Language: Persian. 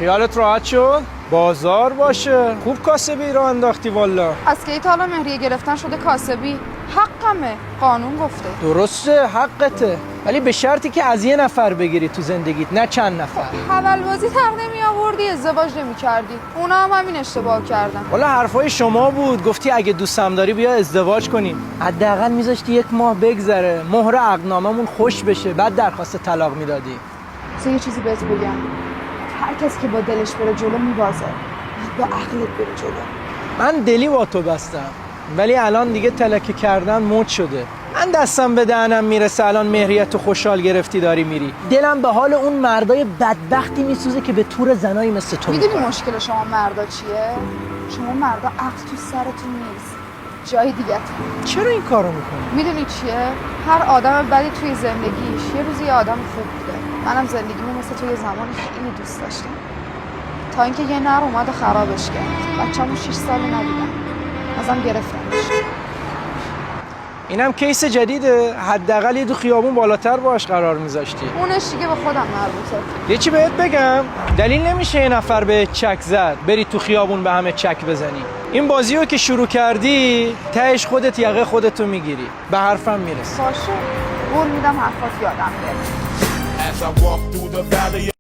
خیالت راحت شد؟ بازار باشه. خوب کاسبی را انداختی والا. از کی تا حالا مهریه گرفتن شده کاسبی؟ حقمه، قانون گفته. درسته، حقته، ولی به شرطی که از یه نفر بگیری تو زندگیت، نه چند نفر. حول بازی تق نمی آوردی، ازدواج نمی کردی. اونا هم همین اشتباه کردن. والا حرفای شما بود، گفتی اگه دوستم داری بیا ازدواج کنیم. حداقل میذاشتی 1 ماه بگذره، مهر عقدناممون خوش بشه، بعد درخواست طلاق میدادی. یه چیزی بهت بگم، هر کسی که با دلش بره جلو میبازه، با عقلت بره جلو. من دلی با تو بستم، ولی الان دیگه تلکه کردن مد شده. من دستم به دهنم میرسه الان مهریت خوشحال گرفتی داری میری. دلم به حال اون مردای بدبختی میسوزه که به طور زنایی مثل تو میدونی میکنن. مشکل شما مردا چیه؟ شما مردا عقل تو سرتون نیست، جای دیگه. چرا این کارو میکنی؟ میدونی چیه؟ هر آدم بدی توی زندگیش یه روزی یه آدم خوب بوده. منم زندگیمو مثل تو یه زمانی خیلی دوست داشتم، تا اینکه یه نر اومد و خرابش کرد. بچه‌مو 6 سال ندیدم، ازم گرفتنش. اینم کیس جدیده، حداقل یه دو خیابون بالاتر باش قرار میذاشتی. اونش دیگه به خودم مربوطه. یه چی بهت بگم، دلیل نمیشه یه نفر به چک زد بری تو خیابون به همه چک بزنی. این بازیو که شروع کردی تهش خودت یقه خودتو میگیری. به حرفم میرسی. باشه، قول میدم حرفات یادم بیاد. As I walk through the valley